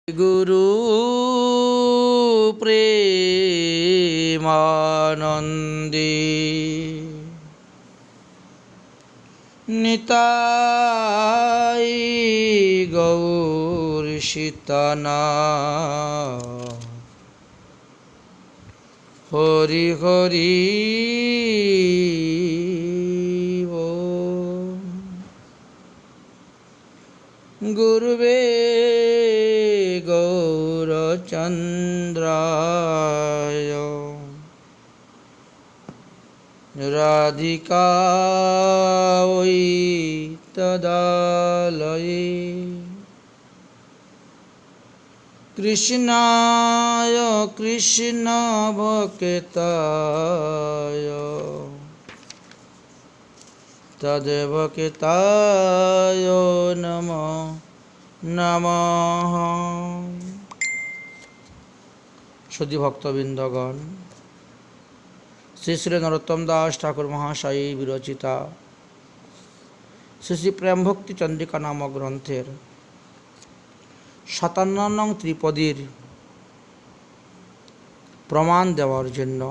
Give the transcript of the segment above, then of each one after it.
গুরু প্রেমানন্দে নিতাই গৌর সীতানা হরি হরি বল। গুরুবে গৌরচন্দ্রায় রাধিকায় তদালয়ে কৃষ্ণায় কৃষ্ণ ভক্তায় তদ্ভক্তায় নমো নমঃ। সুধী ভক্তবৃন্দগণ, শ্রী শ্রী নরোত্তম দাস ঠাকুর মহাশয় বিরচিতা শ্রী শ্রী প্রেম ভক্তি চন্দ্রিকা নামক গ্রন্থের ৫৭ নং ত্রিপদীর প্রমাণ দেওয়ার জন্য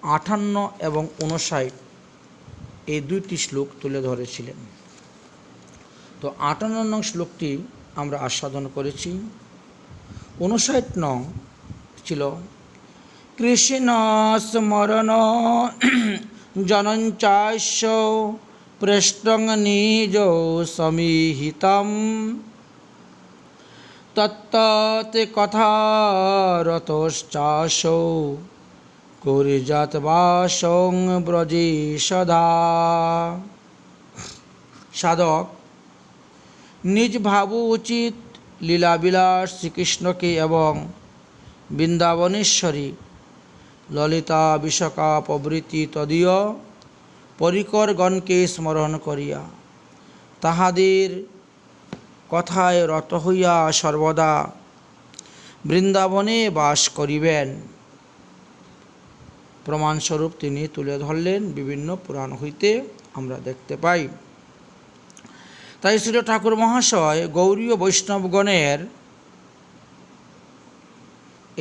৫৮ এবং ৫৯ এই দুইটি শ্লোক তুলে ধরেছিলেন। তো ৫৮ নং শ্লোকটি আমরা আস্বাদন করেছি। ৫৯ নং ছিল কৃষ্ণ স্মরণ জনঞ্চাস্য পৃষ্টং নিজ সমীহিতম তত্তৎ কথারতশ্চাসৌ কুর্যাৎ বাসং ব্রজে সদা। সাধক নিজ ভাব উচিত লীলাবিলাস শ্রীকৃষ্ণকে এবং বৃন্দাবনেশ্বরী ললিতা বিশাখা প্রভৃতি তদীয় পরিকরগণকে স্মরণ করিয়া তাহাদের কথায় রত হইয়া সর্বদা বৃন্দাবনে বাস করিবেন। প্রমাণস্বরূপ তিনি তুলে ধরলেন বিভিন্ন পুরাণ হইতে আমরা দেখতে পাই। তাই শ্রী ঠাকুর মহাশয় গৌরীয় বৈষ্ণবগণের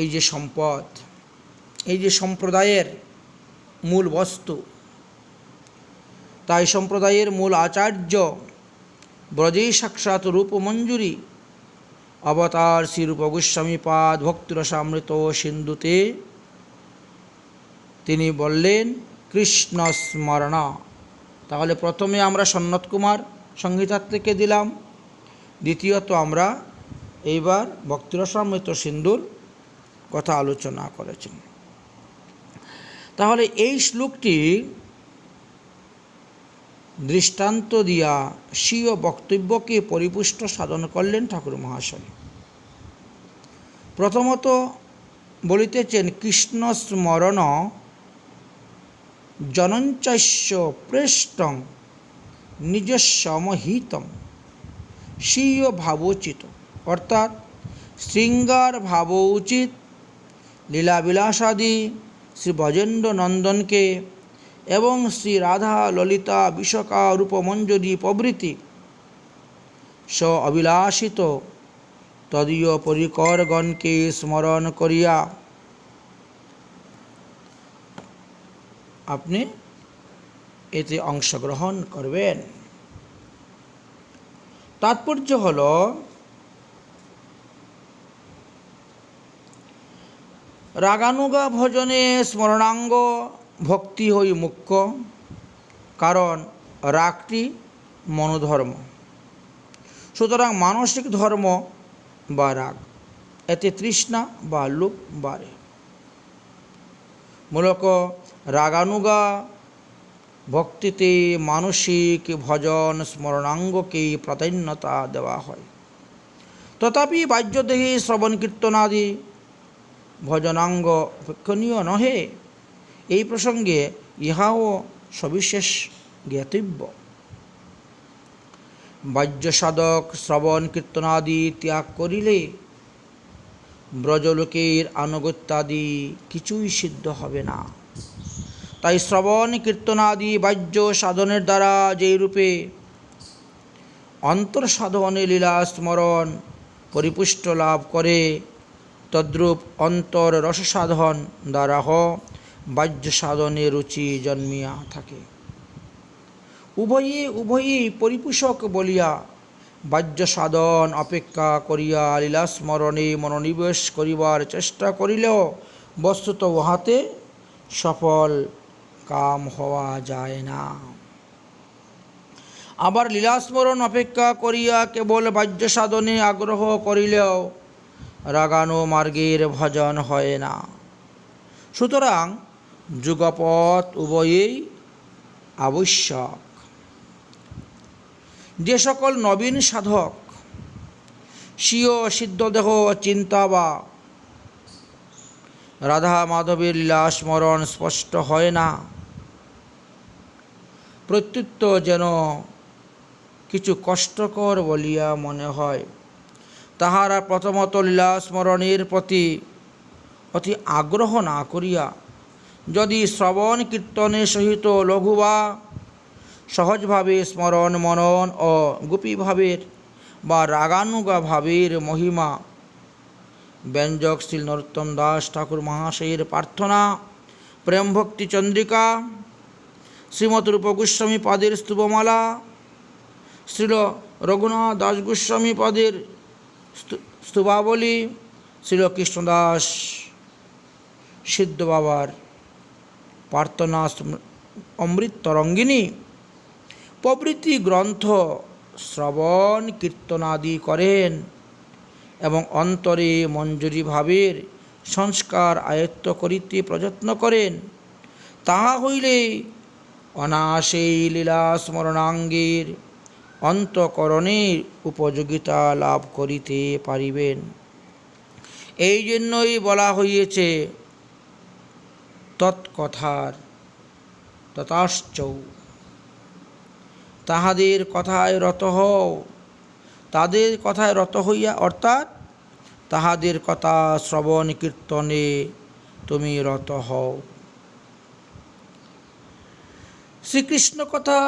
এই যে সম্পদ, এই যে সম্প্রদায়ের মূল বস্তু, তাই সম্প্রদায়ের মূল আচার্য ব্রজেই সাক্ষাৎ রূপমঞ্জুরি অবতার শ্রীরূপ গোস্বামী পাদ ভক্তিরসামৃত সিন্ধুতে তিনি বললেন কৃষ্ণ স্মরণ। তাহলে প্রথমে আমরা সন্নত কুমার সংহিতার থেকে দিলাম, দ্বিতীয়ত আমরা এইবার ভক্তিরসামৃত সিন্ধুর কথা আলোচনা করেছেন। তাহলে এই শ্লোকটি দৃষ্টান্ত দিয়া স্বীয় বক্তব্যকে পরিপুষ্ট সাধন করলেন ঠাকুর মহাশয়। প্রথমত বলিতেছেন কৃষ্ণ স্মরণ জনঞ্চাস্য পৃষ্টং নিজস্বমহিতম স্বীয় ভাবোচিত, অর্থাৎ শৃঙ্গার ভাব উচিত লীলাবিলাসাদি শ্রী ব্রজেন্দ্র নন্দনকে এবং শ্রী রাধা ললিতা বিশাখা রূপমঞ্জরি প্রভৃতি স অবিলাসিত তদীয় পরিকরগণকে স্মরণ করিয়া আপনি এতে অংশগ্রহণ করবেন। তাৎপর্য হল রাগানুগা ভজনে স্মরণাঙ্গ ভক্তি হই মুখ্য, কারণ রাগটি মনোধর্ম। সুতরাং মানসিক ধর্ম বা রাগ, এতে তৃষ্ণা বা লোভ বাড়ে। মূলত রাগানুগা ভক্তিতে মানসিক ভজন স্মরণাঙ্গকেই প্রাধান্যতা দেওয়া হয়। তথাপি বাহ্যদেহী শ্রবণ কীর্তনাদি ভজনাঙ্গ অপেক্ষণীয় নহে, এই প্রসঙ্গে ইহাও সবিশেষ জ্ঞাতব্য। বাহ্য সাধক শ্রবণ কীর্তনাদি ত্যাগ করিলে ব্রজলোকের আনুগত্যাদি কিছুই সিদ্ধ হবে না। তাই শ্রবণ কীর্তনাদি বাহ্য সাধনের দ্বারা যেই রূপে অন্তর্সাধনে লীলা স্মরণ পরিপুষ্ট লাভ করে, তদ্রূপ অন্তর রসসাধন দ্বারা বাহ্য সাধনে রুচি জন্মিয়া থাকে। উভয়ই পরিপোষক বলিয়া বাহ্য সাধন অপেক্ষা করিয়া লীলাস্মরণে মনোনিবেশ করিবার চেষ্টা করিলেও বস্তুত উহাতে সফল কাম হওয়া যায় না। আবার লীলাস্মরণ অপেক্ষা করিয়া কেবল বাহ্য সাধনে আগ্রহ করিলেও রাগানো মার্গের ভজন হয় না। সুতরাং যুগপৎ উভয়েই আবশ্যক। যে সকল নবীন সাধক স্বীয় সিদ্ধদেহ চিন্তা বা রাধা মাধবের লীলা স্মরণ স্পষ্ট হয় না, প্রত্যুত যেন কিছু কষ্টকর বলিয়া মনে হয়, তাহারা প্রথমত লীলা স্মরণের প্রতি অতি আগ্রহ না করিয়া যদি শ্রবণ কীর্তনের সহিত লঘু বা সহজভাবে স্মরণ মনন ও গোপীভাবের বা রাগানুগা ভাবের মহিমা ব্যঞ্জক শ্রী নরোত্তম দাস ঠাকুর মহাশয়ের প্রার্থনা, প্রেম ভক্তি চন্দ্রিকা, শ্রীমৎ রূপ গোস্বামী পাদের স্তবমালা, শ্রীল রঘুনাথ দাস গোস্বামী পাদের স্তবাবলী, শ্রীল কৃষ্ণদাস সিদ্ধ বাবার প্রার্থনা অমৃত তরঙ্গিনী প্রভৃতি গ্রন্থ শ্রবণ কীর্তনাদি করেন এবং অন্তরে মঞ্জুরি ভাবের সংস্কার আয়ত্ত করিতে প্রযত্ন করেন, তাহা হইলে অনায়াসেই লীলা স্মরণাঙ্গের অন্তঃকরণের উপযোগিতা লাভ করিতে পারিবেন। এই জন্যই বলা হইয়াছে তৎকথার তথাশ্চ, তাহাদের কথায় রত হও, তাদের কথায় রত হইয়া অর্থাৎ তাহাদের কথা শ্রবণ কীর্তনে তুমি রত হও। শ্রীকৃষ্ণ কথা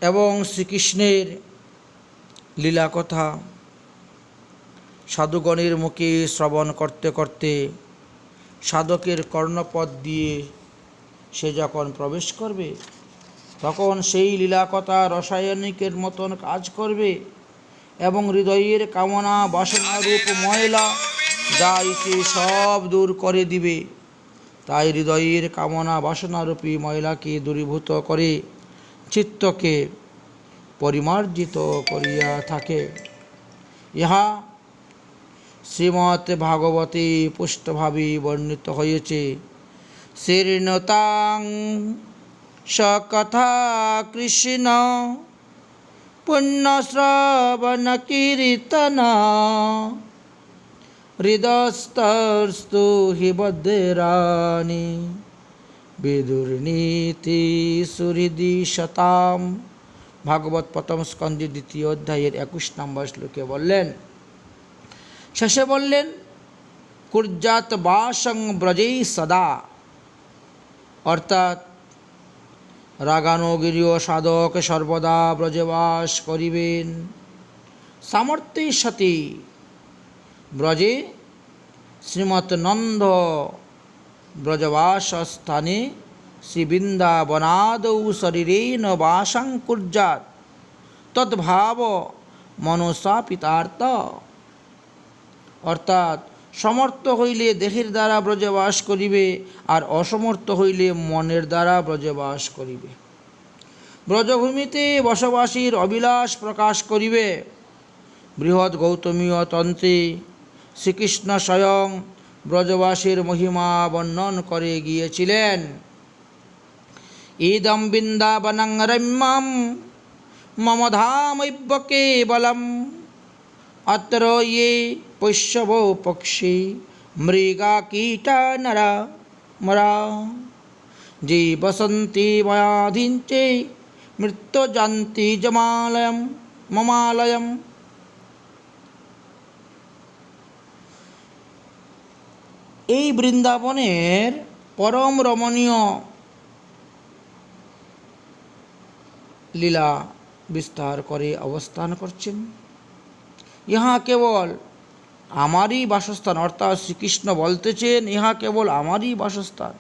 এবং শ্রীকৃষ্ণের লীলা কথা সাধুগণের মুখে শ্রবণ করতে করতে সাধকের কর্ণপথ দিয়ে সে যখন প্রবেশ করবে, তখন সেই লীলাকথা রসায়নিকের মতন কাজ করবে এবং হৃদয়ের কামনা বাসনারূপ ময়লা যা ইচ্ছে সব দূর করে দিবে। তাই হৃদয়ের কামনা বাসনারূপী ময়লাকে দূরীভূত করে চিত্তকে পরিমার্জিত করিয়া থাকে। ইহা শ্রীমৎ ভাগবতে পুষ্টভাবে বর্ণিত হয়েছে। শীর্ণতাং সকথা কৃষ্ণ পুণ্যশ্রবণ কীর্তন হৃদস্তস্তু হি বদ্রাণি বিদুর্নীতি সুহৃদি শতাম। ভাগবত প্রথম স্কন্ধে 2য় অধ্যায়ের 21 নম্বর শ্লোকে বললেন, শেষে বললেন কুর্যাত বাসং ব্রজেই সদা, অর্থাৎ রাগানুগীরীয় সাধক সর্বদা ব্রজবাস করিবেন। সামর্থ্যের সাথে ব্রজে শ্রীমৎ নন্দ ব্রজবাস স্থানে শ্রীবৃন্দাবনাদৌ শরীরেণ বাসং কুর্যাৎ তদ্ভাব মনসা পিতার্থ, অর্থাৎ সমর্থ হইলে দেহের দ্বারা ব্রজবাস করিবে আর অসমর্থ হইলে মনের দ্বারা ব্রজবাস করিবে। ব্রজভূমিতে বসবাসীর অভিলাষ প্রকাশ করিবে। বৃহৎ গৌতমীয় তন্ত্রে শ্রীকৃষ্ণ স্বয়ং ব্রজবাসীর মহিমা বর্ণন করে গিয়েছিলেন। ইদম বৃন্দাবনং রম্যম মম ধামৈব কেবলম অত্র ये পৈশ্যবো পক্ষী মৃগা কীটা নরা মরা যে বসন্তি ময়াধীঞ্চে মৃত্যুজান্তি জমালয়ম মমালয়ম। এই বৃন্দাবনের পরম রমণীয় লীলা বিস্তার করে অবস্থান করছেন। ইহা কেবল আমারই বাসস্থান, অর্থাৎ শ্রীকৃষ্ণ বলতেছেন ইহা কেবল আমারই বাসস্থান।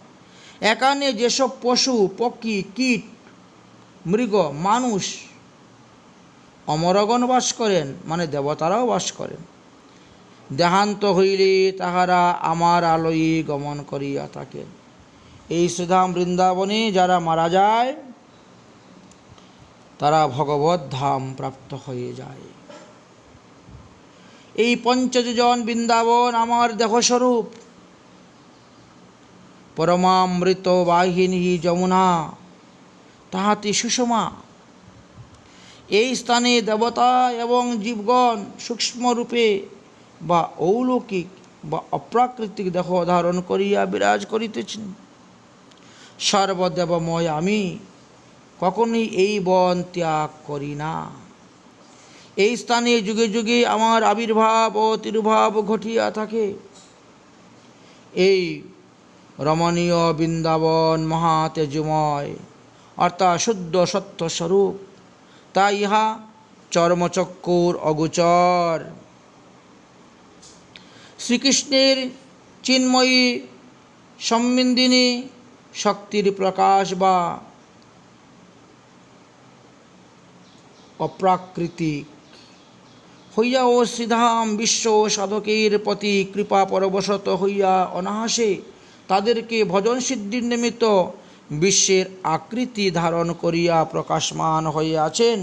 এখানে যেসব পশু পক্ষী কীট মৃগ মানুষ অমরগণ বাস করেন, মানে দেবতারাও বাস করেন। দেহান্ত হইলে তাহারা আমার আলোয় গমন করিয়া থাকেন। এই শ্রীধাম বৃন্দাবনে যারা মারা যায় তারা ভগবত ধাম প্রাপ্ত হয়ে যায়। এই পঞ্চযোজন বৃন্দাবন আমার দেহস্বরূপ। পরমামৃত বাহিনী যমুনা তাহাতে সুষমা। এই স্থানে দেবতা এবং জীবগণ সূক্ষ্মরূপে বা অলৌকিক বা অপ্রাকৃতিক দেহ ধারণ করিয়া বিরাজ করিতেছেন। সর্বদেবময় আমি কখনোই এই বন ত্যাগ করি না। এই স্থানে যুগে যুগে আমার আবির্ভাব ও তিরুভাব ঘটিয়া থাকে। এই রমণীয় বৃন্দাবন মহা তেজময়, অর্থাৎ শুদ্ধ সত্য স্বরূপ, তাই ইহা চর্মচক্ষুর অগোচর। শ্রীকৃষ্ণের চিন্ময়ী সম্বিন্দিনী শক্তির প্রকাশ বা অপ্রাকৃতিক হইয়া ও শ্রীধাম বিশ্ব সাধকের প্রতি কৃপা পরবশত হইয়া অনায়াসে তাদেরকে ভজন সিদ্ধির নিমিত্ত বিশ্বের আকৃতি ধারণ করিয়া প্রকাশমান হইয়াছেন।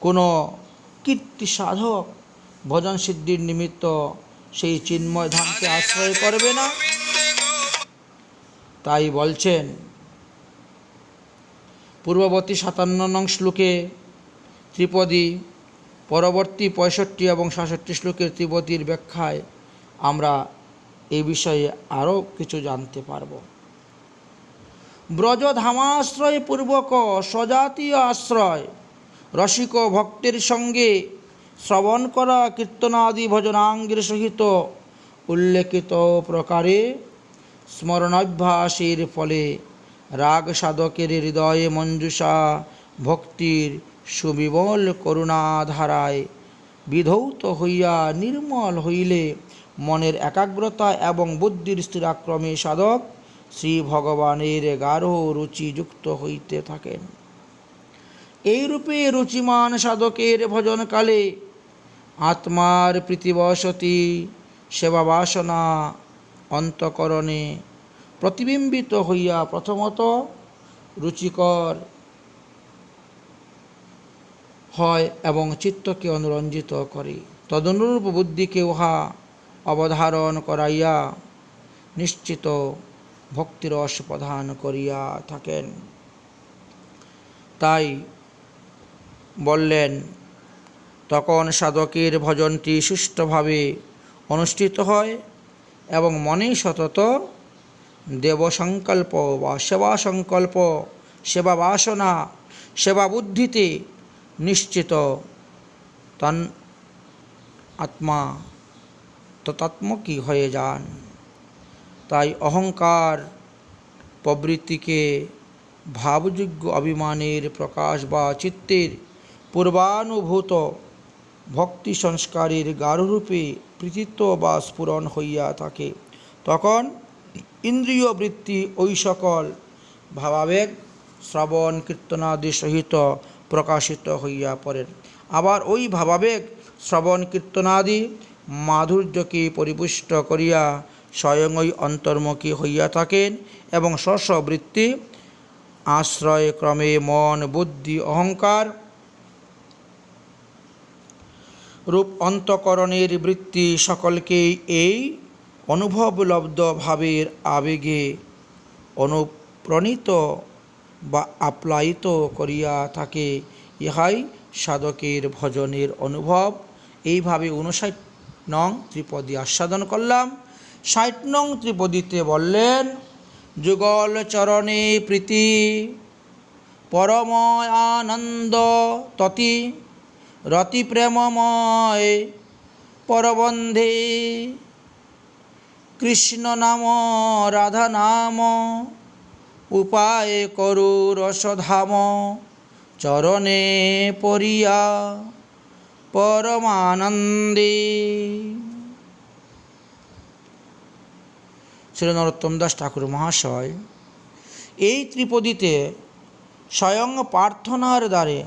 কোনো কীর্তি সাধক ভজন সিদ্ধির নিমিত্ত সেই চিন্ময় ধামকে আশ্রয় করবে না। তাই বলছেন পূর্ববর্তী 57 নং শ্লোকে ত্রিপদী, পরবর্তী 65 এবং 66 শ্লোকের ত্রিপদীর ব্যাখ্যায় আমরা এই বিষয়ে আরও কিছু জানতে পারব। ব্রজধামাশ্রয় পূর্বক স্বজাতীয় আশ্রয় রসিক ভক্তের সঙ্গে শ্রবণ করা কীর্তনাদি ভজনাঙ্গের সহিত উল্লেখিত প্রকারে স্মরণাভ্যাসের ফলে রাগ সাধকের হৃদয়ে মঞ্জুষা ভক্তির সুবিমল করুণাধারায় বিধৌত হইয়া নির্মল হইলে মনের একাগ্রতা এবং বুদ্ধির স্থিরাক্রমে সাধক শ্রী ভগবানের গাঢ় রুচিযুক্ত হইতে থাকেন। এইরূপে রুচিমান সাধকের ভজনকালে আত্মার প্রীতিবশতি সেবাবাসনা অন্তঃকরণে প্রতিবিম্বিত হইয়া প্রথমত রুচিকর হয় এবং চিত্তকে অনুরঞ্জিত করে। তদনুরূপ বুদ্ধিকে উহা অবধারণ করাইয়া নিশ্চিত ভক্তিরস প্রদান করিয়া থাকেন। তাই বললেন তখন সাধকের ভজনটি সুষ্ঠুভাবে অনুষ্ঠিত হয় এবং মনে সতত দেবসংকল্প বা সেবা সংকল্প, সেবা বাসনা, সেবা বুদ্ধিতে নিশ্চিত তন আত্মা ততাত্মকী হয়ে যান। তাই অহংকার প্রবৃত্তিকে ভাবযোগ্য অভিমানের প্রকাশ বা চিত্তের পূর্বানুভূত ভক্তি সংস্কারের গাঢ়রূপে প্রীতিত্ব বা স্ফুরণ হইয়া থাকে। তখন ইন্দ্রিয় বৃত্তি ওই সকল ভাবাবেগ শ্রবণ কীর্তনাদি সহিত প্রকাশিত হইয়া পড়েন। আবার ওই ভাবাবেগ শ্রবণ কীর্তনাদি মাধুর্যকে পরিপুষ্ট করিয়া স্বয়ংই অন্তর্মুখী হইয়া থাকেন এবং স্ব বৃত্তি আশ্রয় ক্রমে মন, বুদ্ধি, অহংকার রূপ অন্তঃকরণের বৃত্তি সকলকেই এই অনুভবলব্ধ ভাবের আবেগে অনুপ্রাণিত বা আপ্লায়িত করিয়া থাকে। ইহাই সাধকের ভজনের অনুভব। এইভাবে 59 নং ত্রিপদী আস্বাদন করলাম। 60 নং ত্রিপদীতে বললেন যুগল চরণে প্রীতি পরময় আনন্দ ততি রতি প্রেমময় পরবন্ধে কৃষ্ণ নাম রাধা নাম উপায় করু রসধাম চরণে পরিয়া পরমানন্দে। শ্রী নরোত্তম দাস ঠাকুর মহাশয় এই ত্রিপদীতে স্বয়ং প্রার্থনার দ্বারে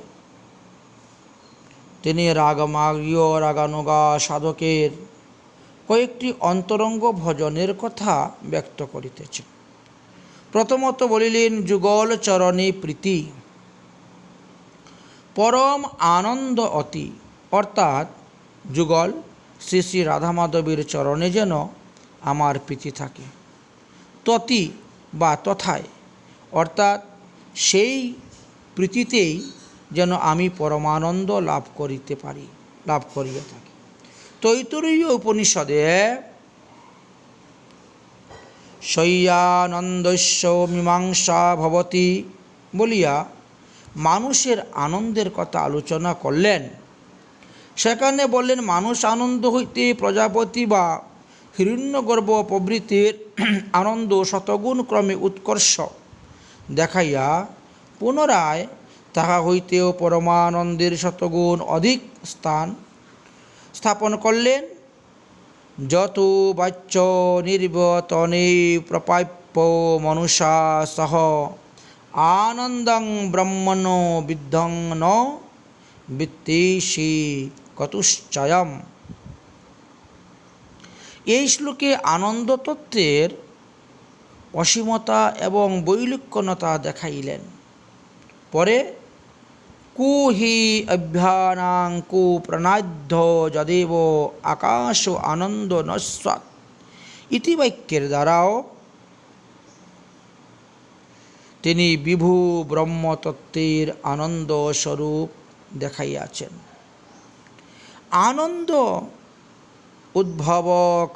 তিনি রাগমার্গীয় রাগানুগা সাধকের কয়েকটি অন্তরঙ্গ ভজনের কথা ব্যক্ত করিতেছেন। প্রথমত বলিলেন যুগল চরণে প্রীতি, পরম আনন্দ অতি, অর্থাৎ যুগল শ্রী শ্রী রাধা মাধবের চরণে যেন আমার প্রীতি থাকে। ততি বা তথায়, অর্থাৎ সেই প্রীতিতেই যেন আমি পরমানন্দ লাভ করিয়া থাকি। তৈতরীয় উপনিষদে শয়্যানন্দস্য মীমাংসা ভবতি বলিয়া মানুষের আনন্দের কথা আলোচনা করলেন। সেখানে বললেন মানুষ আনন্দ হইতে প্রজাপতি বা হিরণ্যগর্ভ প্রভৃতির আনন্দ শতগুণ ক্রমে উৎকর্ষ দেখাইয়া পুনরায় তাহা হইতেও পরমানন্দের শতগুণ অধিক স্থাপন করলেন। যত বাচ্য নির্বতনে প্রপাপ্য মনুষা সহ আনন্দং ব্রহ্মণ বিদ্ধং ন বিত্তেষি কতুশ্চয়ম। এই শ্লোকে আনন্দ তত্ত্বের অসীমতা এবং বৈলক্ষণ্যতা দেখাইলেন। পরে কু হি অভ্যানাং কু প্রণাধ্য যদেব আকাশ আনন্দ নস্বাৎ ইতি বাক্যের দ্বারাও তিনি বিভু ব্রহ্মতত্ত্বের আনন্দ স্বরূপ দেখাইয়াছেন। আনন্দ উদ্ভব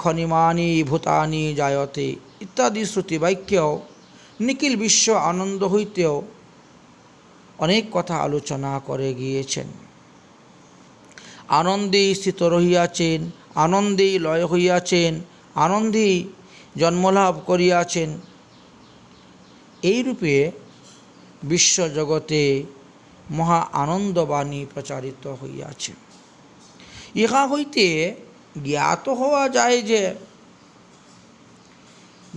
খনিমানি ভূতানি জায়তে ইত্যাদি শ্রুতি বাক্যেও নিখিল বিশ্ব আনন্দ হইতেও অনেক কথা আলোচনা করে গিয়েছেন। আনন্দেই স্থিত রহিয়াছেন, আনন্দেই লয় হইয়াছেন, আনন্দেই জন্মলাভ করিয়াছেন। এইরূপে বিশ্বজগতে মহা আনন্দবাণী প্রচারিত হইয়াছে। ইহা হইতে জ্ঞাত হওয়া যায় যে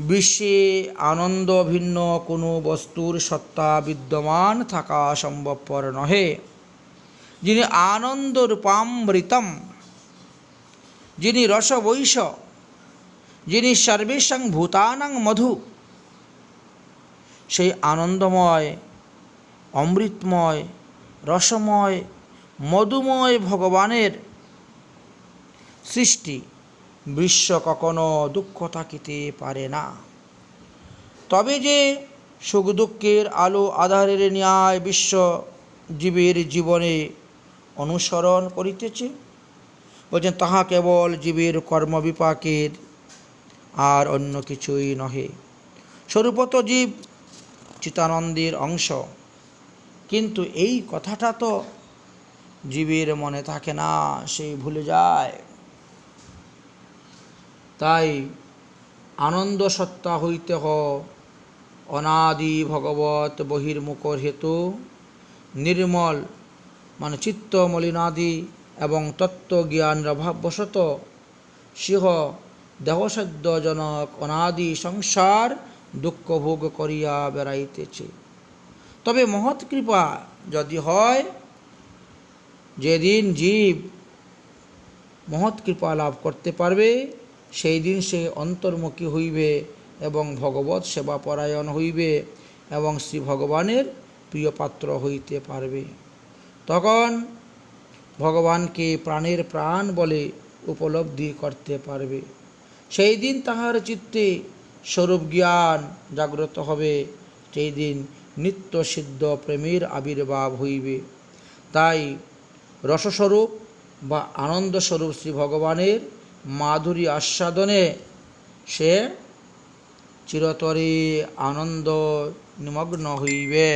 বিশ্বে আনন্দ ভিন্ন কোনো বস্তুর সত্তা বিদ্যমান থাকা সম্ভবপর নহে। যিনি আনন্দরূপামৃতম, যিনি রসবৈষ, যিনি সর্বেষাং ভূতানাং মধু, সেই আনন্দময়, অমৃতময়, রসময়, মধুময় ভগবানের সৃষ্টি বিশ্ব কখনো দুঃখ থাকিতে পারে না। তবে যে সুখ দুঃখের আলো আধারের ন্যায় বিশ্ব জীবের জীবনে অনুসরণ করিতেছে, বলছেন তাহা কেবল জীবের কর্মবিপাকের আর অন্য কিছুই নহে। স্বরূপত জীব চিতানন্দের অংশ, কিন্তু এই কথাটা তো জীবের মনে থাকে না, সে ভুলে যায়। তাই আনন্দ সত্তা হইতে অনাদি ভগবত বহির্মুখর হেতু নির্মল মানে চিত্ত মলিনাদি এবং তত্ত্বজ্ঞানের অভাববশত সিংহ দেহসাধ্যজনক অনাদি সংসার দুঃখ ভোগ করিয়া বেড়াইতেছে। তবে মহৎ কৃপা যদি হয়, যেদিন জীব মহৎ কৃপা লাভ করতে পারবে, সেই দিন সে অন্তর্মুখী হইবে এবং ভগবৎ সেবা পরায়ণ হইবে এবং শ্রী ভগবানের প্রিয় পাত্র হইতে পারবে। তখন ভগবানকে প্রাণের প্রাণ বলে উপলব্ধি করতে পারবে। সেই দিন তাহার চিত্তে স্বরূপ জ্ঞান জাগ্রত হবে, সেই দিন নিত্য সিদ্ধ প্রেমের আবির্ভাব হইবে। তাই রসস্বরূপ বা আনন্দস্বরূপ শ্রী ভগবানের মাধুরী আস্বাদনে সে চিরতরে আনন্দ নিমগ্ন হইবে।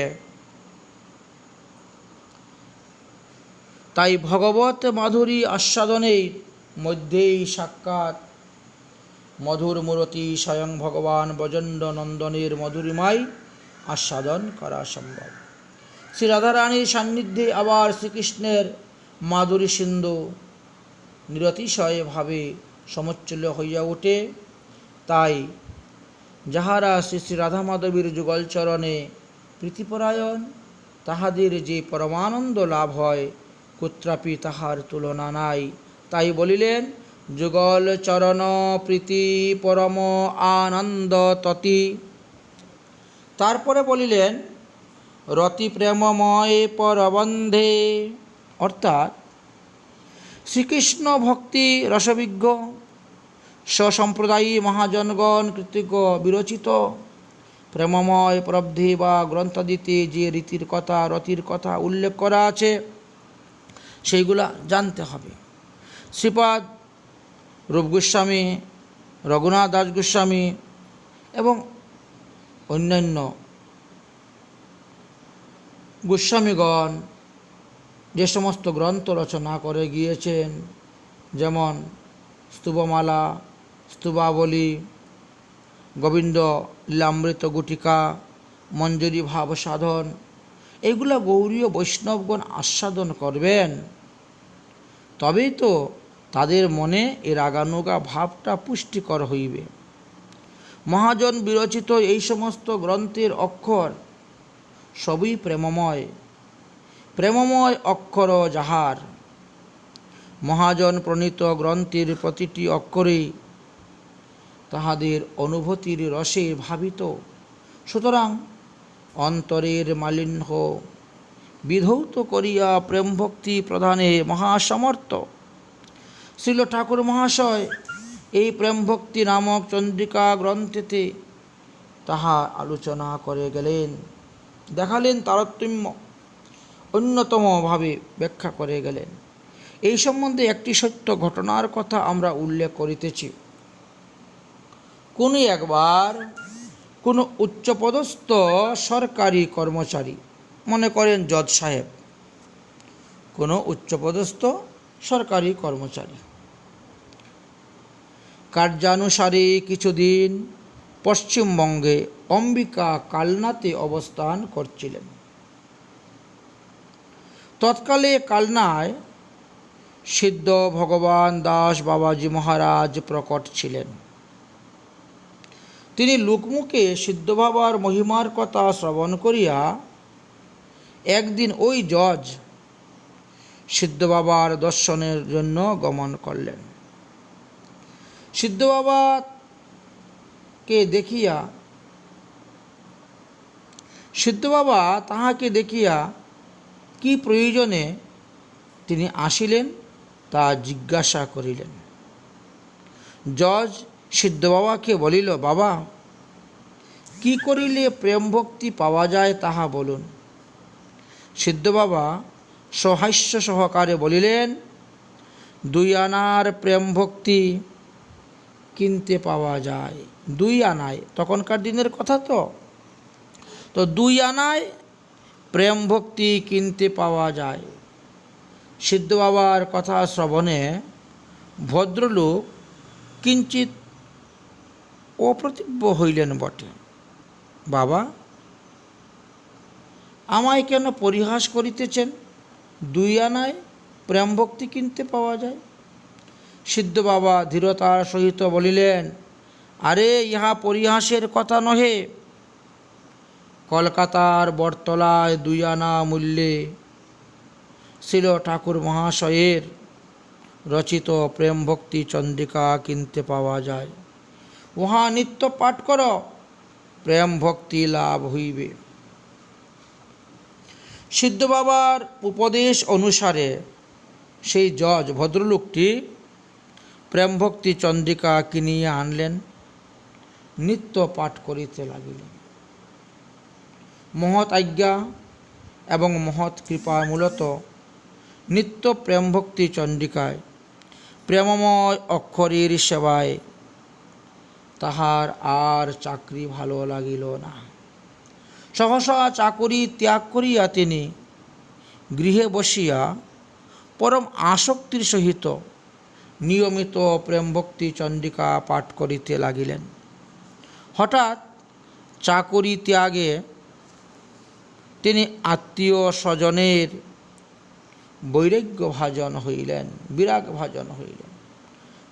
তাই ভগবত মাধুরী আস্বাদনের মধ্যেই সাক্ষাৎ মধুর মূরতি স্বয়ং ভগবান ব্রজেন্দ্র নন্দনের মধুরিমায় আস্বাদন করা সম্ভব। শ্রী রাধারানীর সান্নিধ্যে আবার শ্রীকৃষ্ণের মাধুরী সিন্ধু নিরতিশয়ভাবে সমচ্ছল্য হইয়া ওঠে। তাই যাহারা শ্রী শ্রী রাধা মাধবীর যুগলচরণে প্রীতিপরায়ণ, তাহাদের যে পরমানন্দ লাভ হয়, কুত্রাপি তাহার তুলনা নাই। তাই বলিলেন, যুগল চরণ প্রীতি পরম আনন্দ ততি। তারপরে বলিলেন, রতি প্রেমময় পরবন্ধে, অর্থাৎ শ্রীকৃষ্ণ ভক্তি রসবিজ্ঞ স্বসম্প্রদায়ী মহাজনগণ কৃতজ্ঞ বিরচিত প্রেমময় প্রবধি বা গ্রন্থাদিতে যে রীতির কথা, রতির কথা উল্লেখ করা আছে, সেইগুলা জানতে হবে। শ্রীপাদ রূপ গোস্বামী, রঘুনাথ দাস গোস্বামী এবং অন্যান্য গোস্বামীগণ যে সমস্ত গ্রন্থ রচনা করে গিয়েছেন, যেমন স্তবমালা, স্তবাবলী, গোবিন্দ লীলামৃত গুটিকা, মঞ্জুরি ভাব সাধন, এইগুলা গৌরীয় বৈষ্ণবগণ আস্বাদন করবেন, তবেই তো তাদের মনে এর রাগানুগা ভাবটা পুষ্টিকর হইবে। মহাজন বিরচিত এই সমস্ত গ্রন্থের অক্ষর সবই প্রেমময়। প্রেমময় অক্ষর যাহার, মহাজন প্রণীত গ্রন্থের প্রতিটি অক্ষরেই তাহাদের অনুভূতির রসে ভাবিত। সুতরাং অন্তরের মালিন্য বিধৌত করিয়া প্রেমভক্তি প্রদানে মহাসমর্থ শ্রীল ঠাকুর মহাশয় এই প্রেমভক্তি নামক চন্দ্রিকা গ্রন্থেতে তাহা আলোচনা করে গেলেন, দেখালেন তারতম্য, অন্যতমভাবে ব্যাখ্যা করে গেলেন। এই সম্বন্ধে একটি সত্য ঘটনার কথা আমরা উল্লেখ করিতেছি। কোনো একবার কোনো উচ্চপদস্থ সরকারি কর্মচারী, মনে করেন জজ সাহেব, কোনো উচ্চপদস্থ সরকারি কর্মচারী কার্যানুসারে কিছুদিন পশ্চিমবঙ্গে অম্বিকা কালনাতে অবস্থান করছিলেন। তৎকালে কালনায় সিদ্ধ ভগবান দাস বাবাজি মহারাজ প্রকট ছিলেন। তিনি লোকমুখে সিদ্ধ বাবার মহিমার কথা শ্রবণ করিয়া একদিন ওই জজ সিদ্ধ বাবার দর্শনের জন্য গমন করলেন। সিদ্ধ বাবা তাহাকে দেখিয়া কি প্রয়োজনে তিনি আসিলেন তা জিজ্ঞাসা করিলেন। জজ সিদ্ধ বাবাকে বলিল, বাবা, কি করিলে প্রেম ভক্তি পাওয়া যায় তাহা বলুন। সিদ্ধ বাবা সহাস্য সহকারে বলিলেন, 2 আনার প্রেম ভক্তি কিনতে পাওয়া যায়। 2 আনায়, তখনকার দিনের কথা তো 2 আনায় প্রেম ভক্তি কিনতে পাওয়া যায়। সিদ্ধ বাবার কথা শ্রবণে ভদ্রলোক কিঞ্চিত অপ্রতিভ হইলেন বটে। বাবা, আমায় কেন পরিহাস করিতেছেন? 2 আনায় প্রেম ভক্তি কিনতে পাওয়া যায়। সিদ্ধ বাবা ধীরতার সহিত বলিলেন, আরে ইহা পরিহাসের কথা নহে। কলকাতার বটতলায় 2 আনা মূল্যে শ্রীল ঠাকুর মহাশয়ের রচিত প্রেম ভক্তি চন্দ্রিকা কিনতে পাওয়া যায়। উহা নিত্য পাঠ কর, প্রেম ভক্তি লাভ হইবে। সিদ্ধ বাবার উপদেশ অনুসারে সেই জজ ভদ্রলোকটি প্রেম ভক্তি চন্দ্রিকা কিনিয়া আনলেন, নিত্য পাঠ করিতে লাগিলেন। মহৎ আজ্ঞা এবং মহৎ কৃপা মূলত নিত্য প্রেম ভক্তি চন্দ্রিকায় প্রেমময় অক্ষরের সেবায় তাহার আর চাকরি ভালো লাগিল না। সহসা চাকরি ত্যাগ করিয়া তিনি গৃহে বসিয়া পরম আসক্তির সহিত নিয়মিত প্রেম ভক্তি চন্দ্রিকা পাঠ করিতে লাগিলেন। হঠাৎ চাকরি ত্যাগে তিনি আত্মীয় স্বজনের বৈরাগ্য ভাজন হইলেন, বিরাগ ভাজন হইলেন।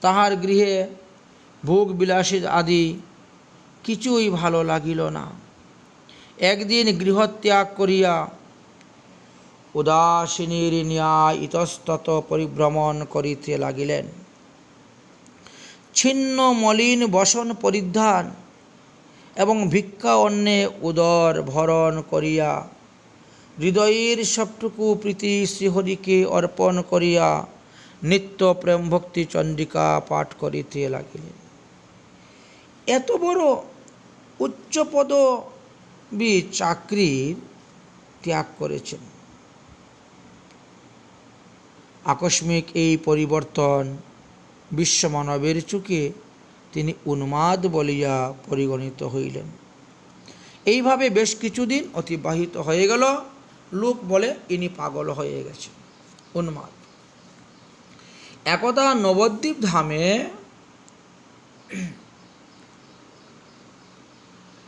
তাহার গৃহে ভোগ বিলাসী আদি কিছুই ভালো লাগিল না। একদিন গৃহত্যাগ করিয়া উদাসীনীর ন্যায় ইতস্তত পরিভ্রমণ করিতে লাগিলেন। ছিন্ন মলিন বসন পরিধান এবং ভিক্ষা অন্নে উদর ভরণ করিয়া হৃদয়ের সবটুকু প্রীতি শ্রীহরিকে অর্পণ করিয়া নিত্য প্রেম ভক্তি চন্ডিকা পাঠ করিতে লাগিলেন। এত বড় উচ্চপদবী চাকরির ত্যাগ করেছেন। আকস্মিক এই পরিবর্তন বিশ্বমানবের চোখে তিনি উন্মাদ বলিয়া পরিগণিত হইলেন। এইভাবে বেশ কিছুদিন অতিবাহিত হয়ে গেল। লোক বলে ইনি পাগল হয়ে গেছে, উন্মাদ। একদা নবদ্বীপ ধামে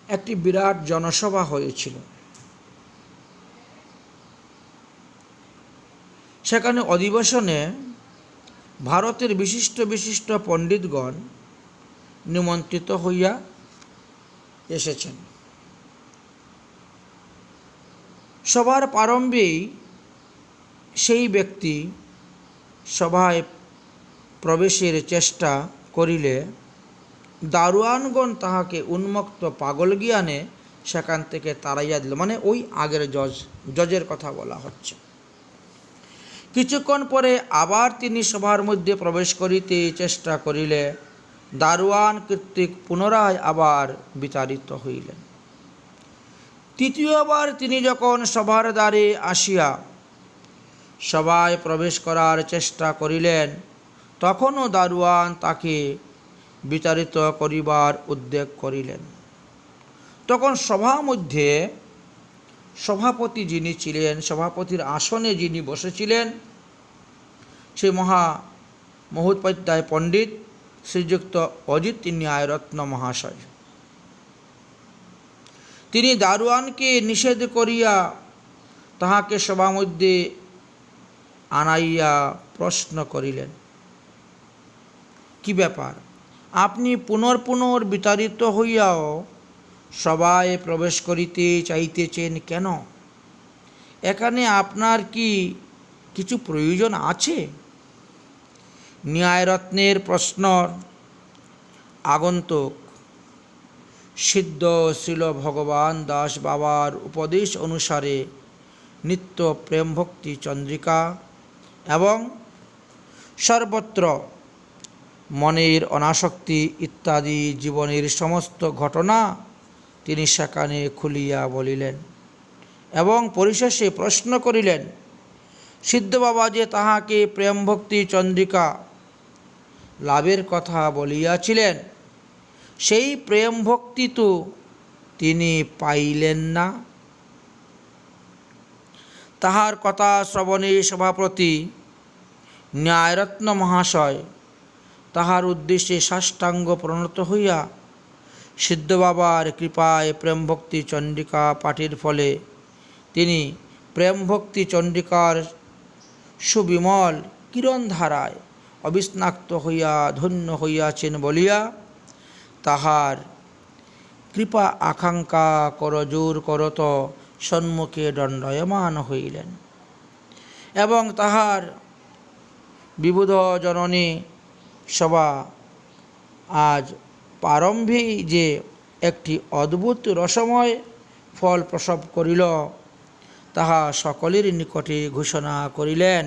একটি বিরাট জনসভা হয়েছিল। সেখানে অধিবেশনে ভারতের বিশিষ্ট বিশিষ্ট পণ্ডিতগণ নিমন্ত্রিত হইয়া এসেছেন। সবার প্রারম্ভেই সেই ব্যক্তি সভায় প্রবেশের চেষ্টা করিলে দারোয়ানগণ তাহাকে উন্মত্ত পাগল জ্ঞানে সেখান থেকে তাড়াইয়া দিল। মানে ওই আগের জজের কথা বলা হচ্ছে। কিছুক্ষণ পরে আবার তিনি সভার মধ্যে প্রবেশ করিতে চেষ্টা করিলে দারোয়ান কর্তৃক পুনরায় আবার বিতাড়িত হইলেন। তৃতীয়বার তিনি যখন সভার দ্বারে আসিয়া সভায় প্রবেশ করার চেষ্টা করিলেন, তখনও দারোয়ান তাকে বিতাড়িত করিবার উদ্যোগ করিলেন। তখন সভা মধ্যে সভাপতি যিনি ছিলেন, সভাপতির আসনে যিনি বসেছিলেন, সেই মহোপাধ্যায় পণ্ডিত শ্রীযুক্ত অজিত ন্যায়রত্ন মহাশয়, তিনি দারোয়ানকে নিষেধ করিয়া তাহাকে সভা মধ্যে আনাইয়া প্রশ্ন করিলেন, কি ব্যাপার, আপনি পুনর্ বিতাড়িত হইয়াও সভায় প্রবেশ করিতে চাইতেছেন কেন? এখানে আপনার কি কিছু প্রয়োজন আছে? ন্যায়রত্নের প্রশ্নর আগন্তুক সিদ্ধ শ্রীল ভগবান দাস বাবার উপদেশ অনুসারে নিত্য প্রেম ভক্তি চন্দ্রিকা এবং সর্বত্র মনের অনাসক্তি ইত্যাদি জীবনের সমস্ত ঘটনা তিনি সেখানে খুলিয়া বলিলেন এবং পরিশেষে প্রশ্ন করিলেন, সিদ্ধ বাবা যে তাহাকে প্রেম ভক্তি চন্দ্রিকা লাভের কথা বলিয়াছিলেন, সেই প্রেম ভক্তি তো তিনি পাইলেন না। তাহার কথা শ্রবণে সভাপতি ন্যায়রত্ন মহাশয় তাহার উদ্দেশ্যে সাষ্টাঙ্গ প্রণত হইয়া সিদ্ধ বাবার কৃপায় প্রেম ভক্তি চন্ডিকা পাঠের ফলে তিনি প্রেম ভক্তি চন্ডিকার সুবিমল কিরণধারায় অবিস্নাক্ত হইয়া ধন্য হইয়াছেন বলিয়া তাহার কৃপা আকাঙ্ক্ষা করজোর করত সম্মুখে দণ্ডায়মান হইলেন এবং তাহার বিবুধ জননী সভা আজ প্রারম্ভেই যে একটি অদ্ভুত রসময় ফল প্রসব করিল তাহা সকলের নিকটে ঘোষণা করিলেন।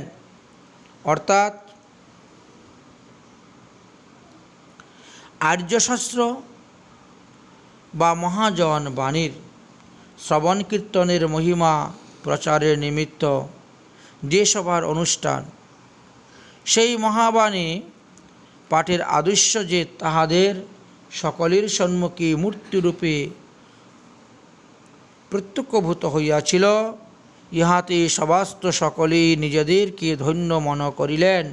অর্থাৎ আর্যশাস্ত্র বা মহাজন বাণীর শ্রবণ কীর্তনের মহিমা প্রচারের নিমিত্ত যে সভার অনুষ্ঠান, সেই মহাবাণী পাঠের আদর্শ যে তাহাদের সকলের সম্মুখে মূর্তিরূপে প্রত্যক্ষভূত হইয়াছিল, ইহাতে সভাস্থ সকলেই নিজেদেরকে ধন্য মনে করিলেন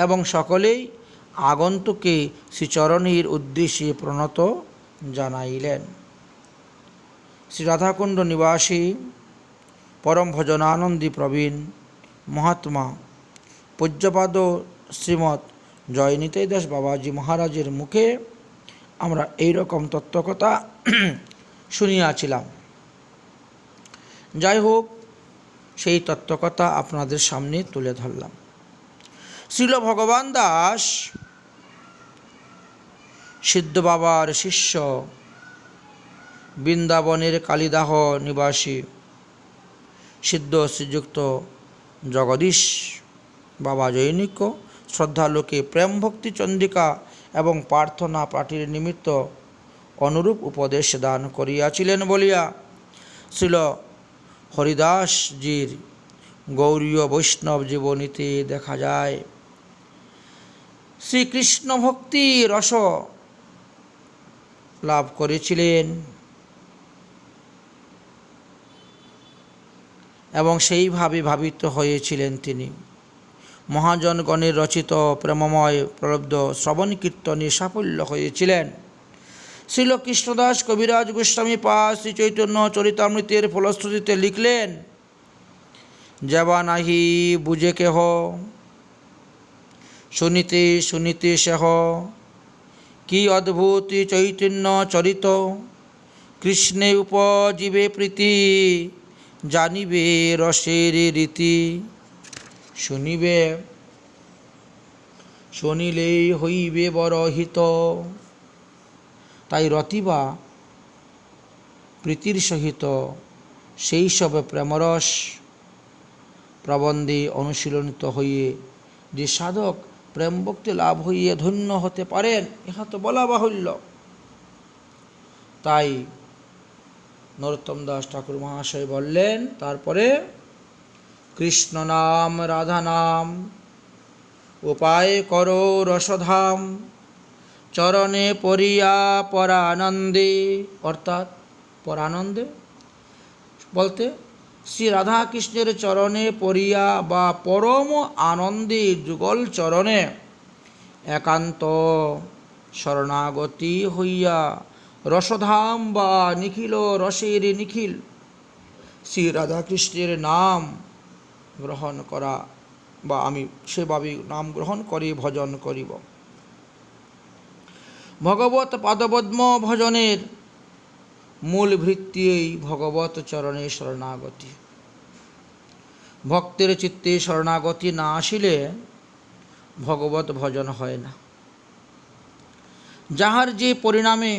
এবং সকলেই আগন্তুকে শ্রীচরণের উদ্দেশ্যে প্রণত জানাইলেন। শ্রী রাধাকুণ্ড নিবাসী পরম ভজনানন্দী প্রবীণ মহাত্মা পূজ্যপাদ শ্রীমৎ জয় নিতাই দাস বাবাজি মহারাজের মুখে আমরা এই রকম তত্ত্বকথা শুনিয়াছিলাম। যাই হোক, সেই তত্ত্বকথা আপনাদের সামনে তুলে ধরলাম। শ্রীল ভগবান দাস সিদ্ধ বাবার শিষ্য, বৃন্দাবনের কালিদাহ নিবাসী সিদ্ধ শ্রীযুক্ত জগদীশ বাবা জৈনিক শ্রদ্ধালোকে প্রেম ভক্তি চন্দ্রিকা এবং প্রার্থনা পাঠের নিমিত্ত অনুরূপ উপদেশ দান করিয়াছিলেন বলিয়া শ্রীল হরিদাসজির গৌরীয় বৈষ্ণব জীবনীতে দেখা যায়। শ্রীকৃষ্ণ ভক্তি রস লাভ করেছিলেন এবং সেইভাবে ভাবিত হয়েছিলেন তিনি। মহাজনগণের রচিত প্রেমময় প্রলব্ধ শ্রবণ কীর্তনে সাফল্য হয়েছিলেন। শ্রীল কৃষ্ণদাস কবিরাজ গোস্বামী পাদ শ্রী চৈতন্য চরিতামৃতের ফলশ্রুতিতে লিখলেন, যেবা নাহি বুঝে কেহ শুনিতে শুনিতে সেহ, কি অদ্ভুত চৈতন্য চরিত, কৃষ্ণে উপজীবে প্রীতি, জানিবে রসের রীতি, শুনিবে শুনিলেই হইবে বড় হিত। তাই রতিবা প্রীতির সহিত সেই সব প্রেমরস প্রবন্ধে অনুশীলনিত হইয়ে যে সাধক প্রেম ভক্তি লাভ হইয়ে ধন্য হতে পারেন, ইহা তো বলা বাহুল্য। তাই নরোত্তম দাস ঠাকুর মহাশয় বললেন, তারপরে কৃষ্ণ নাম রাধা নাম উপায় করো রসধাম, চরণে পরিয়া পরানন্দে, অর্থাৎ পরানন্দে বলতে শ্রী রাধা কৃষ্ণের চরণে পরিয়া বা পরম আনন্দে যুগল চরণে একান্ত শরণাগতি হইয়া রসধাম বা নিখিল রসের নিখিল শ্রী রাধাকৃষ্ণের নাম গ্রহণ করা, বা আমি সেভাবে নাম গ্রহণ করে ভজন করিব। ভগবত পাদপদ্ম ভজনের মূল ভিত্তি এই ভগবত চরণে শরণাগতি। ভক্তের চিত্তে শরণাগতি না আসিলে ভগবত ভজন হয় না। যাহার যে পরিণামে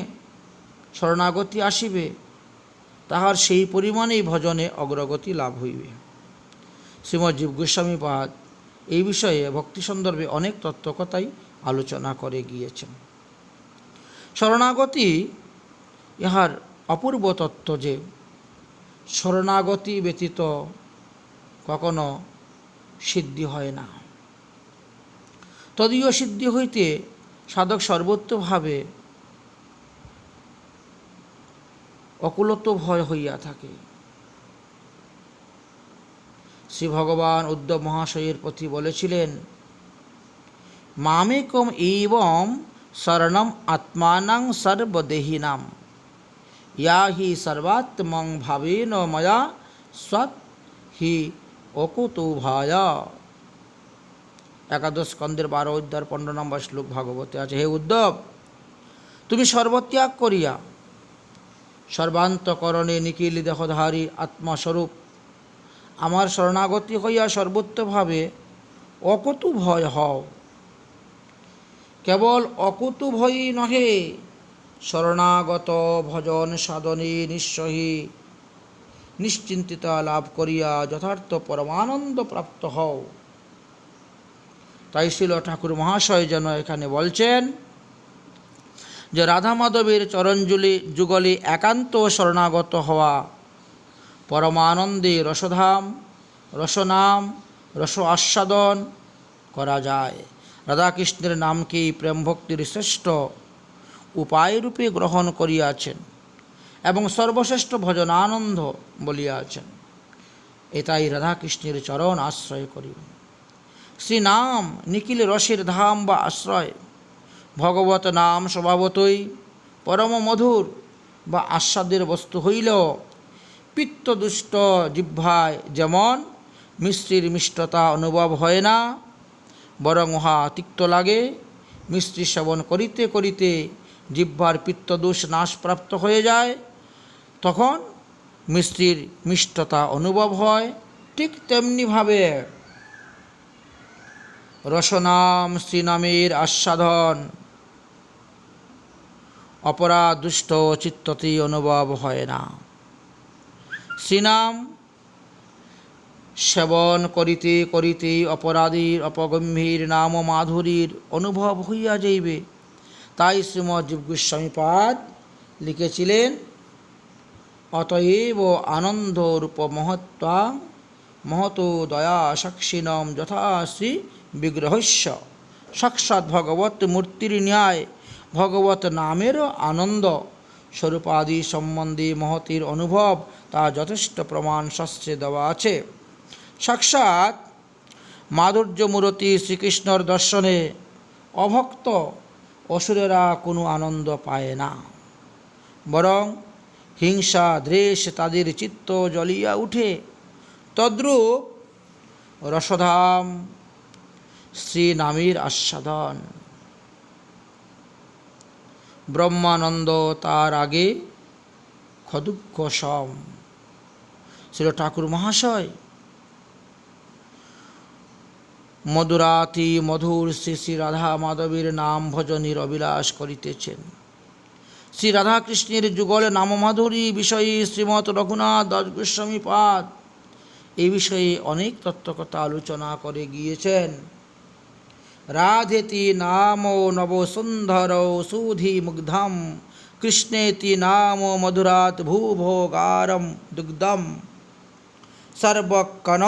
শরণাগতি আসিবে, তাহার সেই পরিমাণেই ভজনে অগ্রগতি লাভ হইবে। শ্রীমৎ জীব গোস্বামী পাদ এই বিষয়ে ভক্তি সন্দর্ভে অনেক তত্ত্বকথাই আলোচনা করে গিয়েছেন। শরণাগতি ইহার অপূর্ব তত্ত্ব যে শরণাগতি ব্যতীত কখনো সিদ্ধি হয় না। তদীয় সিদ্ধি হইতে সাধক সর্বত্রভাবে অকুলত ভয় হইয়া থাকে। শ্রী ভগবান উদ্ধব মহাশয়ের প্রতি বলেছিলেন, মামেকম এবং শরণম আত্মানাং সর্বদেহিনাম, ইয়া হি সর্বাত্মং ভাবেন ময়া সৎ হি অকুতো ভায়া। একাদশ স্কন্ধের 12 অধ্যায় 15 নম্বর শ্লোক ভাগবতে আছে। হে উদ্ধব, তুমি সর্বত্যাগ করিয়া সর্বান্তকরণে নিখিল দেহধারী আত্মস্বরূপ আমার শরণাগতি হইয়া সর্বত্রভাবে অকুতু ভয় হও। কেবল অকুতু ভয়ই নহে, শরণাগত ভজন সাধনে নিঃসহী নিশ্চিন্তিতা লাভ করিয়া যথার্থ পরমানন্দ প্রাপ্ত হও। তাই শ্রীল ঠাকুর মহাশয় যেন এখানে বলছেন যে রাধা মাধবের চরণজুলি যুগলে একান্ত শরণাগত হওয়া পরমানন্দে রসধাম রসনাম রস আস্বাদন করা যায়। রাধাকৃষ্ণের নামকেই প্রেম ভক্তির শ্রেষ্ঠ উপায়রূপে গ্রহণ করিয়াছেন এবং সর্বশ্রেষ্ঠ ভজনানন্দ বলিয়াছেন। এটাই রাধাকৃষ্ণের চরণ আশ্রয় করিব। শ্রীনাম নিখিল রসের ধাম বা আশ্রয়। ভগবত নাম স্বভাবতই পরম মধুর বা আস্বাদের বস্তু হইলেও পিত্তদুষ্ট জিহ্বায় যেমন মিষ্টির মিষ্টতা অনুভব হয় না, বরং উহা তিক্ত লাগে। মিষ্টি সেবন করিতে করিতে জিহ্বার পিত্তদোষ নাশপ্রাপ্ত হয়ে যায়, তখন মিষ্টির মিষ্টতা অনুভব হয়। ঠিক তেমনিভাবে রসনাম শ্রীনামের আস্বাদন অপরাধ দুষ্ট চিত্ততে অনুভব হয় না। শ্রীনাম সেবন করিতে করিতে অপরাধীর অপগম্ভীর নাম ও মাধুরীর অনুভব হইয়া যাইবে। তাই শ্রীমৎ জীব গোস্বামীপাদ লিখেছিলেন, অতএব আনন্দ রূপ মহত্ত্বাং মহতো দয়া সাক্ষিণম যথা শ্রী বিগ্রহস্য। সাক্ষাৎ ভগবত মূর্তির ন্যায় ভগবত নামেরও আনন্দ স্বরূপাদি সম্বন্ধে মহতির অনুভব, তা যথেষ্ট প্রমাণ শাস্ত্রে দেওয়া আছে। সাক্ষাৎ মাধুর্যমূরতি শ্রীকৃষ্ণর দর্শনে অভক্ত অসুরেরা কোনো আনন্দ পায় না, বরং হিংসা দ্বেষ তাদের চিত্ত জ্বলিয়া উঠে। তদ্রূপ রসধাম শ্রীনামের আস্বাদন ব্রহ্মানন্দ, তার আগে খদুক্ষ সম। শ্রী ঠাকুর মহাশয় মধুরাতি মধুর শ্রী শ্রী রাধা মাধবীর নাম ভজনের অবিলাস করিতেছেন। শ্রী রাধাকৃষ্ণের যুগল নামমাধুরী বিষয়ে শ্রীমৎ রঘুনাথ দাস গোস্বামীপাদ এই বিষয়ে অনেক তত্ত্বকথা আলোচনা করে গিয়েছেন। রাধেতি নাম নবসুন্দর সুধি মুগ্ধম, কৃষ্ণেতি নাম মধুরাত ভূভোগারম দুগ্ধম, সর্বকন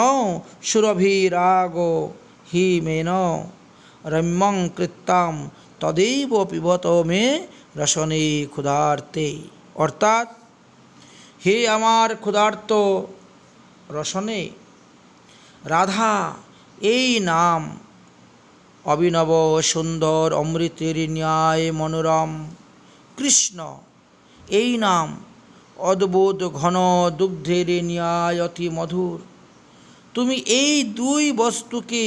সুরভিরাগ হিমেন রম্যং কৃত্তাম তদেব পিবত মে রসনে ক্ষুধার্তে। অর্থাৎ, হে আমার ক্ষুধার্ত রসনে, রাধা এই নাম অভিনব সুন্দর অমৃতের ন্যায় মনোরম, কৃষ্ণ এই নাম অদ্ভুত ঘন দুগ্ধের ন্যায় অতি মধুর। তুমি এই দুই বস্তুকে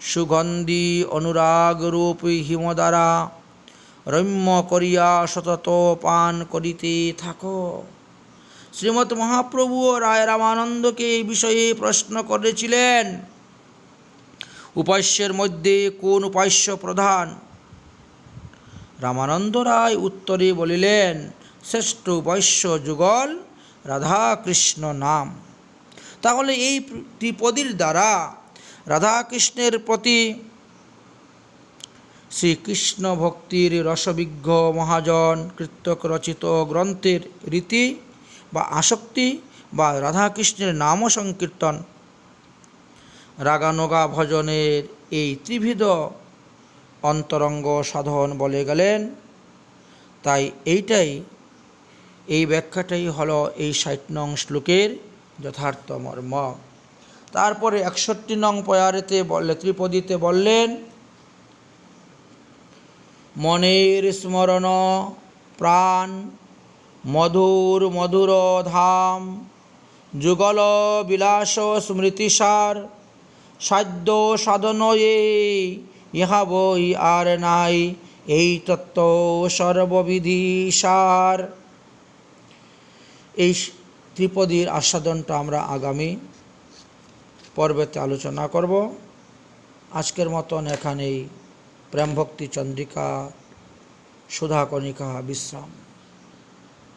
সুগন্ধি অনুরাগরূপী হিম দ্বারা রম্য করিয়া সতত পান করিতে থাকো। শ্রীমৎ মহাপ্রভু রায় রামানন্দকে এই বিষয়ে প্রশ্ন করেছিলেন, উপাস্যের মধ্যে কোন উপাস্য প্রধান? রামানন্দ রায় উত্তরে বলিলেন, শ্রেষ্ঠ উপাস্য যুগল রাধাকৃষ্ণ নাম। তাহলে এই ত্রিপদীর দ্বারা রাধাকৃষ্ণের প্রতি শ্রীকৃষ্ণ ভক্তির রসবিজ্ঞ মহাজন কৃতক রচিত গ্রন্থের রীতি বা আসক্তি বা রাধাকৃষ্ণের নাম সংকীর্তন রাগানুগা ভজনের এই ত্রিবিধ অন্তরঙ্গ সাধন বলে গেলেন। তাই এই ব্যাখ্যাটাই হলো এই ৬০ নং শ্লোকের যথার্থ মর্ম। তারপরে ৬১ নং পয়ারেতে ত্রিপদীতে বললেন, মনের স্মরণ প্রাণ মধুর মধুর ধাম, যুগল বিলাস স্মৃতিসার, সাধ্য সাধন ইহা বই আর নাই, এই তত্ত্ব সর্ববিধি সার। এই ত্রিপদীর আস্বাদনটা আমরা আগামী পর্বেতে আলোচনা করব। আজকের মতন এখানেই প্রেমভক্তি চন্দ্রিকা সুধাকণিকা বিশ্রাম।